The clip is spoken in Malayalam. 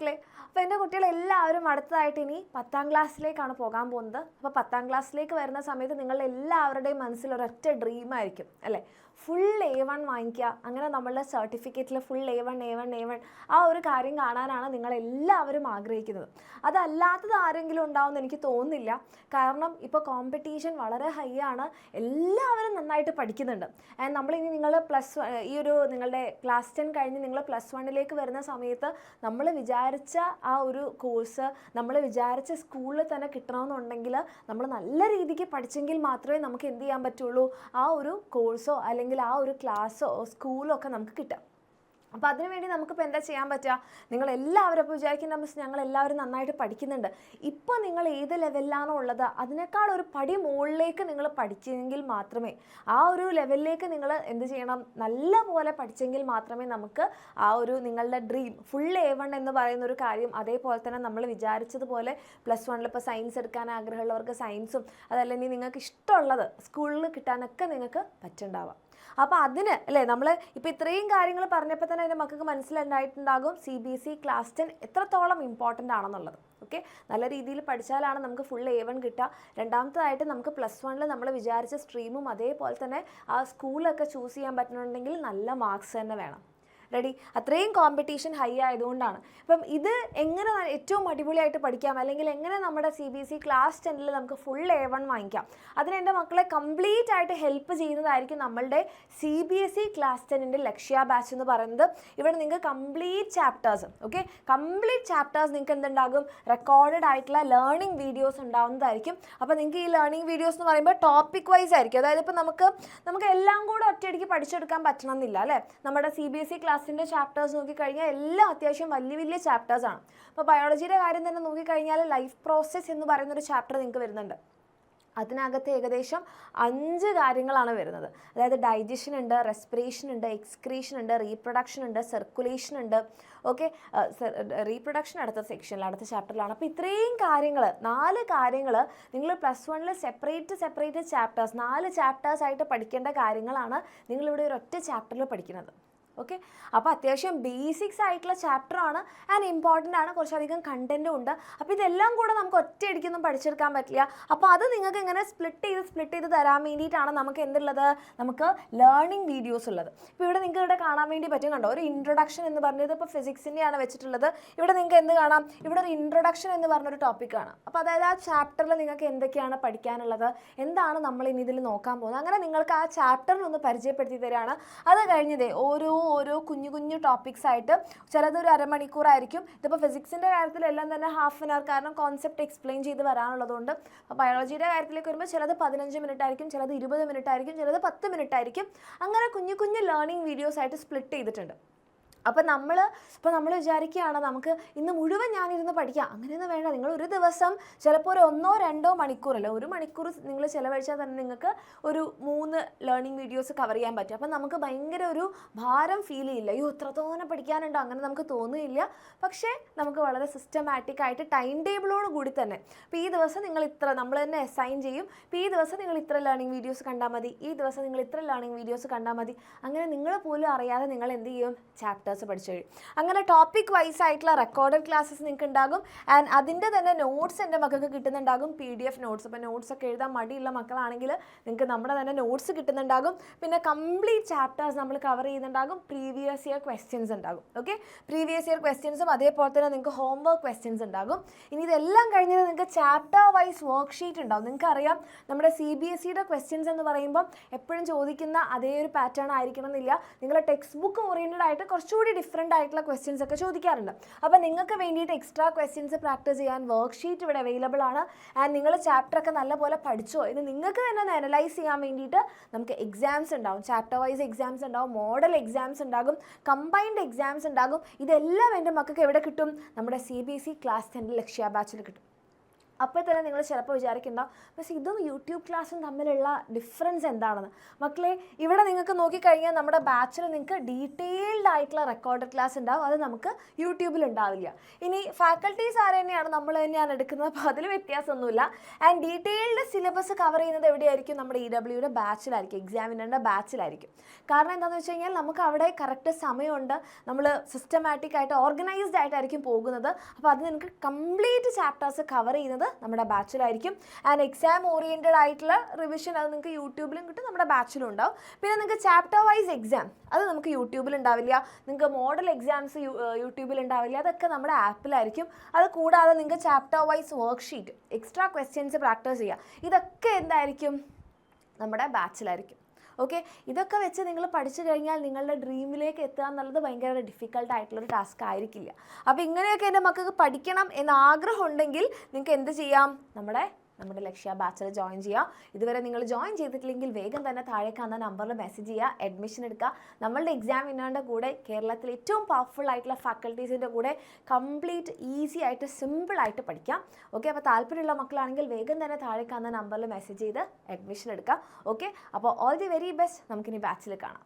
മക്കളെ. അപ്പോൾ എൻ്റെ കുട്ടികളെല്ലാവരും അടുത്തതായിട്ട് ഇനി 10ാം ക്ലാസ്സിലേക്കാണ് പോകാൻ പോകുന്നത്. അപ്പോൾ 10ാം ക്ലാസ്സിലേക്ക് വരുന്ന സമയത്ത് നിങ്ങളുടെ എല്ലാവരുടെയും മനസ്സിൽ ഒരൊറ്റ ഡ്രീമായിരിക്കും അല്ലേ, ഫുൾ A1 വാങ്ങിക്കുക. അങ്ങനെ നമ്മളുടെ സർട്ടിഫിക്കറ്റിൽ ഫുൾ A1 ആ ഒരു കാര്യം കാണാനാണ് നിങ്ങളെല്ലാവരും ആഗ്രഹിക്കുന്നത്. അതല്ലാത്തത് ആരെങ്കിലും ഉണ്ടാവുമെന്ന് എനിക്ക് തോന്നുന്നില്ല. കാരണം ഇപ്പോൾ കോമ്പറ്റീഷൻ വളരെ ഹൈ ആണ്, എല്ലാവരും നന്നായിട്ട് പഠിക്കുന്നുണ്ട്. ആൻഡ് നമ്മളിനി നിങ്ങൾ ഈ ഒരു നിങ്ങളുടെ ക്ലാസ് 10 കഴിഞ്ഞ് നിങ്ങൾ +1 വരുന്ന സമയത്ത് നമ്മൾ വിചാരിച്ച ആ ഒരു കോഴ്സ് നമ്മൾ വിചാരിച്ച സ്കൂളിൽ തന്നെ കിട്ടണമെന്നുണ്ടെങ്കിൽ നമ്മൾ നല്ല രീതിക്ക് പഠിച്ചെങ്കിൽ മാത്രമേ നമുക്ക് എന്ത് ചെയ്യാൻ പറ്റുള്ളൂ, ആ ഒരു കോഴ്സോ അല്ലെങ്കിൽ ആ ഒരു ക്ലാസ്സോ സ്കൂളോ ഒക്കെ നമുക്ക് കിട്ടാം. അപ്പോൾ അതിനുവേണ്ടി നമുക്കിപ്പോൾ എന്താ ചെയ്യാൻ പറ്റുക? നിങ്ങളെല്ലാവരും അപ്പോൾ വിചാരിക്കുന്ന മിസ് ഞങ്ങളെല്ലാവരും നന്നായിട്ട് പഠിക്കുന്നുണ്ട്. ഇപ്പോൾ നിങ്ങൾ ഏത് ലെവലിലാണോ ഉള്ളത് അതിനേക്കാൾ ഒരു പടി മുകളിലേക്ക് നിങ്ങൾ പഠിച്ചെങ്കിൽ മാത്രമേ, ആ ഒരു ലെവലിലേക്ക് നിങ്ങൾ എന്ത് ചെയ്യണം, നല്ല പോലെ പഠിച്ചെങ്കിൽ മാത്രമേ നമുക്ക് ആ ഒരു നിങ്ങളുടെ ഡ്രീം ഫുൾ A1 എന്ന് പറയുന്ന ഒരു കാര്യം, അതേപോലെ തന്നെ നമ്മൾ വിചാരിച്ചതുപോലെ +1 ഇപ്പോൾ സയൻസ് എടുക്കാൻ ആഗ്രഹമുള്ളവർക്ക് സയൻസും, അതല്ലെങ്കിൽ നിങ്ങൾക്ക് ഇഷ്ടമുള്ളത് സ്കൂളിൽ കിട്ടാനൊക്കെ നിങ്ങൾക്ക് പറ്റുന്നുണ്ടാവാം. അപ്പോൾ അതിന് അല്ലേ നമ്മൾ ഇപ്പോൾ ഇത്രയും കാര്യങ്ങൾ പറഞ്ഞപ്പോൾ തന്നെ എൻ്റെ മക്കൾക്ക് മനസ്സിലുണ്ടായിട്ടുണ്ടാകും CBSE ക്ലാസ് 10 എത്രത്തോളം ഇമ്പോർട്ടൻ്റ് ആണെന്നുള്ളത്. ഓക്കെ, നല്ല രീതിയിൽ പഠിച്ചാലാണ് നമുക്ക് ഫുൾ A1 കിട്ടുക. രണ്ടാമത്തേതായിട്ട് നമുക്ക് +1 നമ്മൾ വിചാരിച്ച സ്ട്രീമും അതേപോലെ തന്നെ ആ സ്കൂളൊക്കെ ചൂസ് ചെയ്യാൻ പറ്റുന്നുണ്ടെങ്കിൽ നല്ല മാർക്സ് തന്നെ വേണം. റെഡി? അത്രയും കോമ്പറ്റീഷൻ ഹൈ ആയതുകൊണ്ടാണ്. അപ്പം ഇത് എങ്ങനെ ഏറ്റവും അടിപൊളിയായിട്ട് പഠിക്കാം, അല്ലെങ്കിൽ എങ്ങനെ നമ്മുടെ CBSE ക്ലാസ് 10 നമുക്ക് ഫുൾ A1 വാങ്ങിക്കാം, അതിന് എൻ്റെ മക്കളെ കംപ്ലീറ്റ് ആയിട്ട് ഹെൽപ്പ് ചെയ്യുന്നതായിരിക്കും നമ്മളുടെ CBSE ക്ലാസ് 10 ലക്ഷ്യ ബാച്ച് എന്ന് പറയുന്നത്. ഇവിടെ നിങ്ങൾക്ക് complete chapters, okay, complete chapters നിങ്ങൾക്ക് എന്തുണ്ടാകും, റെക്കോർഡഡ് ആയിട്ടുള്ള ലേണിംഗ് വീഡിയോസ് ഉണ്ടാവുന്നതായിരിക്കും. അപ്പോൾ നിങ്ങൾക്ക് ഈ ലേണിംഗ് വീഡിയോസ് എന്ന് പറയുമ്പോൾ ടോപ്പിക് വൈസ് ആയിരിക്കും. അതായത് ഇപ്പോൾ നമുക്ക് എല്ലാം കൂടെ ഒറ്റയടിക്ക് പഠിച്ചെടുക്കാൻ പറ്റണമെന്നില്ല അല്ലേ. നമ്മുടെ CBSE ക്ലാസിൻ്റെ ചാപ്റ്റേഴ്സ് നോക്കിക്കഴിഞ്ഞാൽ എല്ലാം അത്യാവശ്യം വലിയ വലിയ ചാപ്റ്റേഴ്സാണ്. അപ്പോൾ ബയോളജിയുടെ കാര്യം തന്നെ നോക്കിക്കഴിഞ്ഞാൽ ലൈഫ് പ്രോസസ്സ് എന്ന് പറയുന്നൊരു ചാപ്റ്റർ നിങ്ങൾക്ക് വരുന്നുണ്ട്. അതിനകത്ത് ഏകദേശം 5 കാര്യങ്ങളാണ് വരുന്നത്. അതായത് ഡൈജഷൻ ഉണ്ട്, റെസ്പിറേഷൻ ഉണ്ട്, എക്സ്ക്രീഷൻ ഉണ്ട്, റീപ്രൊഡക്ഷൻ ഉണ്ട്, സർക്കുലേഷൻ ഉണ്ട്. ഓക്കെ, റീപ്രൊഡക്ഷൻ അടുത്ത സെക്ഷനിൽ, അടുത്ത ചാപ്റ്ററിലാണ്. അപ്പോൾ ഇത്രയും കാര്യങ്ങൾ, 4 കാര്യങ്ങൾ നിങ്ങൾ +1 സെപ്പറേറ്റ് ചാപ്റ്റേഴ്സ്, 4 ചാപ്റ്റേഴ്സായിട്ട് പഠിക്കേണ്ട കാര്യങ്ങളാണ് നിങ്ങളിവിടെ ഒരു ഒറ്റ ചാപ്റ്ററിൽ പഠിക്കുന്നത്. ഓക്കെ, അപ്പോൾ അത്യാവശ്യം ബേസിക്സ് ആയിട്ടുള്ള ചാപ്റ്ററാണ് ആൻഡ് ഇമ്പോർട്ടൻ്റ് ആണ്, കുറച്ചധികം കണ്ടൻറ്റും ഉണ്ട്. അപ്പോൾ ഇതെല്ലാം കൂടെ നമുക്ക് ഒറ്റയടിക്കൊന്നും പഠിച്ചെടുക്കാൻ പറ്റില്ല. അപ്പോൾ അത് നിങ്ങൾക്ക് ഇങ്ങനെ സ്പ്ലിറ്റ് ചെയ്ത് തരാൻ വേണ്ടിയിട്ടാണ് നമുക്ക് എന്തുള്ളത്, നമുക്ക് ലേണിംഗ് വീഡിയോസ് ഉള്ളത്. ഇപ്പോൾ ഇവിടെ നിങ്ങൾക്ക് ഇവിടെ കാണാൻ വേണ്ടി പറ്റും, കണ്ടോ, ഒരു ഇൻട്രൊഡക്ഷൻ എന്ന് പറഞ്ഞത് ഇപ്പോൾ ഫിസിക്സിൻ്റെയാണ് വെച്ചിട്ടുള്ളത്. ഇവിടെ നിങ്ങൾക്ക് എന്ത് കാണാം, ഇവിടെ ഒരു ഇൻട്രൊഡക്ഷൻ എന്ന് പറഞ്ഞൊരു ടോപ്പിക്കാണ്. അപ്പോൾ അതായത് ആ ചാപ്റ്ററിൽ നിങ്ങൾക്ക് എന്തൊക്കെയാണ് പഠിക്കാനുള്ളത്, എന്താണ് നമ്മൾ ഇനി ഇതിൽ നോക്കാൻ പോകുന്നത്, അങ്ങനെ നിങ്ങൾക്ക് ആ ചാപ്റ്ററിനൊന്ന് പരിചയപ്പെടുത്തി തരികയാണ്. അത് കഴിഞ്ഞതേ ഓരോ കുഞ്ഞു ടോപ്പിക്സ് ആയിട്ട്, ചിലത് ഒരു അരമണിക്കൂറായിരിക്കും. ഇതിപ്പോൾ ഫിസിക്സിൻ്റെ കാര്യത്തിലെല്ലാം തന്നെ ½ hour, കാരണം കോൺസെപ്റ്റ് എക്സ്പ്ലെയിൻ ചെയ്ത് വരാനുള്ളതുകൊണ്ട്. അപ്പോൾ ബയോളജിയുടെ കാര്യത്തിലേക്ക് വരുമ്പോൾ ചിലത് 15 മിനിറ്റ് ആയിരിക്കും, ചിലത് 20 മിനിറ്റ് ആയിരിക്കും, ചിലത് 10 മിനിറ്റ് ആയിരിക്കും. അങ്ങനെ കുഞ്ഞു ലേണിംഗ് വീഡിയോസ് ആയിട്ട് സ്പ്ലിറ്റ് ചെയ്തിട്ടുണ്ട്. അപ്പോൾ നമ്മൾ വിചാരിക്കുകയാണ് നമുക്ക് ഇന്ന് മുഴുവൻ ഞാനിരുന്ന് പഠിക്കാം, അങ്ങനെയൊന്നും വേണ്ട. നിങ്ങൾ ഒരു ദിവസം ചിലപ്പോൾ ഒരു 1-2 മണിക്കൂറല്ല, 1 മണിക്കൂർ നിങ്ങൾ ചിലവഴിച്ചാൽ തന്നെ നിങ്ങൾക്ക് ഒരു 3 ലേണിംഗ് വീഡിയോസ് കവർ ചെയ്യാൻ പറ്റും. അപ്പം നമുക്ക് ഭയങ്കര ഒരു ഭാരം ഫീൽ ചെയ്യില്ല, അയ്യോ ഇത്രത്തോനെ പഠിക്കാനുണ്ടോ, അങ്ങനെ നമുക്ക് തോന്നുകയില്ല. പക്ഷേ നമുക്ക് വളരെ സിസ്റ്റമാറ്റിക് ആയിട്ട് ടൈം ടേബിളോട് കൂടി തന്നെ, ഇപ്പോൾ ഈ ദിവസം നിങ്ങൾ നമ്മൾ തന്നെ അസൈൻ ചെയ്യും, ഇപ്പോൾ ഈ ദിവസം നിങ്ങൾ ഇത്ര ലേണിംഗ് വീഡിയോസ് കണ്ടാൽ മതി, ഈ ദിവസം നിങ്ങൾ ഇത്ര ലേണിംഗ് വീഡിയോസ് കണ്ടാൽ മതി. അങ്ങനെ നിങ്ങൾ പോലും അറിയാതെ നിങ്ങൾ എന്ത് ചെയ്യും, ചാപ്റ്റർ പഠിച്ചു കഴിയും. അങ്ങനെ ടോപ്പിക് വൈസ് ആയിട്ടുള്ള റെക്കോർഡഡ് ക്ലാസ്സസ് നിങ്ങൾക്ക് ഉണ്ടാകും. ആൻഡ് അതിൻ്റെ തന്നെ നോട്ട്സ് എൻ്റെ മക്കൾക്ക് കിട്ടുന്നുണ്ടാകും, PDF നോട്ട്സ്. അപ്പോൾ നോട്ട്സ് ഒക്കെ എഴുതാൻ മടിയുള്ള മക്കളാണെങ്കിൽ നിങ്ങൾക്ക് നമ്മുടെ തന്നെ നോട്ട്സ് കിട്ടുന്നുണ്ടാകും. പിന്നെ കംപ്ലീറ്റ് ചാപ്റ്റേഴ്സ് നമ്മൾ കവർ ചെയ്യുന്നുണ്ടാകും. പ്രീവിയസ് ഇയർ ക്വസ്റ്റ്യൻസ് ഉണ്ടാകും. ഓക്കെ, പ്രീവിയസ് ഇയർ ക്വസ്റ്റ്യൻസും അതേപോലെ തന്നെ നിങ്ങൾക്ക് ഹോംവർക്ക് ക്വസ്റ്റ്യൻസ് ഉണ്ടാകും. ഇനി ഇതെല്ലാം കഴിഞ്ഞാൽ നിങ്ങൾക്ക് ചാപ്റ്റർ വൈസ് വർക്ക് ഷീറ്റ് ഉണ്ടാകും. നിങ്ങൾക്കറിയാം നമ്മുടെ CBSEയുടെ ക്വസ്റ്റ്യൻസ് എന്ന് പറയുമ്പോൾ എപ്പോഴും ചോദിക്കുന്ന അതേ ഒരു പാറ്റേൺ ആയിരിക്കണം എന്നില്ല. നിങ്ങളുടെ ടെക്സ്റ്റ് ബുക്ക് ഓറിയൻറ്റഡ് ആയിട്ട് കുറച്ചുകൂടി ഡിഫറെൻ്റ് ആയിട്ടുള്ള ക്വസ്റ്റ്യൻസ് ഒക്കെ ചോദിക്കാറുണ്ട്. അപ്പോൾ നിങ്ങൾക്ക് വേണ്ടിയിട്ട് എക്സ്ട്രാ ക്വസ്റ്റ്യൻസ് പ്രാക്ടീസ് ചെയ്യാൻ വർക്ക് ഷീറ്റ് ഇവിടെ അവൈലബിൾ ആണ്. ആൻഡ് നിങ്ങൾ ചാപ്റ്ററൊക്കെ നല്ലപോലെ പഠിച്ചോ ഇത് നിങ്ങൾക്ക് തന്നെ ഒന്ന് അനലൈസ് ചെയ്യാൻ വേണ്ടിയിട്ട് നമുക്ക് എക്സാംസ് ഉണ്ടാകും. ചാപ്റ്റർ വൈസ് എക്സാംസ് ഉണ്ടാകും, മോഡൽ എക്സാംസ് ഉണ്ടാകും, കമ്പൈൻഡ് എക്സാംസ് ഉണ്ടാകും. ഇതെല്ലാം എൻ്റെ മക്കൾക്ക് എവിടെ കിട്ടും, നമ്മുടെ CBSE ക്ലാസ് 10 ലക്ഷ്യ ബാച്ചിൽ കിട്ടും. അപ്പോൾ തന്നെ നിങ്ങൾ ചിലപ്പോൾ വിചാരിക്കുന്നുണ്ടാവും പക്ഷേ ഇതും യൂട്യൂബ് ക്ലാസ്സും തമ്മിലുള്ള ഡിഫറൻസ് എന്താണെന്ന്. മക്കളെ, ഇവിടെ നിങ്ങൾക്ക് നോക്കിക്കഴിഞ്ഞാൽ നമ്മുടെ ബാച്ചിൽ നിങ്ങൾക്ക് ഡീറ്റെയിൽഡ് ആയിട്ടുള്ള റെക്കോർഡഡ് ക്ലാസ് ഉണ്ടാവും, അത് നമുക്ക് യൂട്യൂബിൽ ഉണ്ടാവില്ല. ഇനി ഫാക്കൽറ്റീസ് ആര് തന്നെയാണ്, നമ്മൾ തന്നെയാണ് എടുക്കുന്നത്, അപ്പോൾ അതിൽ വ്യത്യാസമൊന്നുമില്ല. ആൻഡ് ഡീറ്റെയിൽഡ് സിലബസ് കവർ ചെയ്യുന്നത് എവിടെയായിരിക്കും? നമ്മുടെ EWയുടെ ബാച്ചിലായിരിക്കും, എക്സാമിനറിൻ്റെ ബാച്ചിലായിരിക്കും. കാരണം എന്താണെന്ന് വെച്ച് കഴിഞ്ഞാൽ നമുക്ക് അവിടെ കറക്റ്റ് സമയമുണ്ട്, നമ്മൾ സിസ്റ്റമാറ്റിക് ആയിട്ട് ഓർഗനൈസ്ഡ് ആയിട്ടായിരിക്കും പോകുന്നത്. അപ്പോൾ അത് നിങ്ങൾക്ക് കംപ്ലീറ്റ് ചാപ്റ്റേഴ്സ് കവർ ചെയ്യുന്നത് നമ്മുടെ ബാച്ചിലായിരിക്കും. ആൻഡ് എക്സാം ഓറിയൻറ്റഡ് ആയിട്ടുള്ള റിവിഷൻ അത് നിങ്ങൾക്ക് യൂട്യൂബിലും കിട്ടും, നമ്മുടെ ബാച്ചിലും ഉണ്ടാവും. പിന്നെ നിങ്ങൾക്ക് ചാപ്റ്റർ വൈസ് എക്സാം അത് നമുക്ക് യൂട്യൂബിൽ ഉണ്ടാവില്ല, നിങ്ങൾക്ക് മോഡൽ എക്സാംസ് യൂട്യൂബിൽ ഉണ്ടാവില്ല, അതൊക്കെ നമ്മുടെ ആപ്പിലായിരിക്കും. അത് കൂടാതെ നിങ്ങൾക്ക് chapter wise worksheet, extra questions practice ചെയ്യുക, ഇതൊക്കെ എന്തായിരിക്കും? നമ്മുടെ ബാച്ചിലായിരിക്കും. ഓക്കെ, ഇതൊക്കെ വെച്ച് നിങ്ങൾ പഠിച്ചു കഴിഞ്ഞാൽ നിങ്ങളുടെ ഡ്രീമിലേക്ക് എത്തുക എന്നുള്ളത് ഭയങ്കര ഡിഫിക്കൽട്ടായിട്ടുള്ളൊരു ടാസ്ക് ആയിരിക്കില്ല. അപ്പോൾ ഇങ്ങനെയൊക്കെ എൻ്റെ മക്കൾക്ക് പഠിക്കണം എന്ന് ആഗ്രഹം ഉണ്ടെങ്കിൽ നിങ്ങൾക്ക് എന്ത് ചെയ്യാം? നമ്മുടെ ലക്ഷ്യ ബാച്ചിൽ ജോയിൻ ചെയ്യുക. ഇതുവരെ നിങ്ങൾ ജോയിൻ ചെയ്തിട്ടില്ലെങ്കിൽ വേഗം തന്നെ താഴെ കാണുന്ന നമ്പറിൽ മെസ്സേജ് ചെയ്യുക, അഡ്മിഷൻ എടുക്കുക. നമ്മളുടെ എക്സാം വിന്നറിൻ്റെ കൂടെ കേരളത്തിലെ ഏറ്റവും പവർഫുൾ ആയിട്ടുള്ള ഫാക്കൽറ്റീസിൻ്റെ കൂടെ കംപ്ലീറ്റ് ഈസി ആയിട്ട് സിമ്പിളായിട്ട് പഠിക്കാം. ഓക്കെ, അപ്പോൾ താല്പര്യമുള്ള മക്കളാണെങ്കിൽ വേഗം തന്നെ താഴെ കാണുന്ന നമ്പറിൽ മെസ്സേജ് ചെയ്ത് അഡ്മിഷൻ എടുക്കുക. ഓക്കെ, അപ്പോൾ ഓൾ ദി വെരി ബെസ്റ്റ്. നമുക്കിനി ബാച്ചിൽ കാണാം.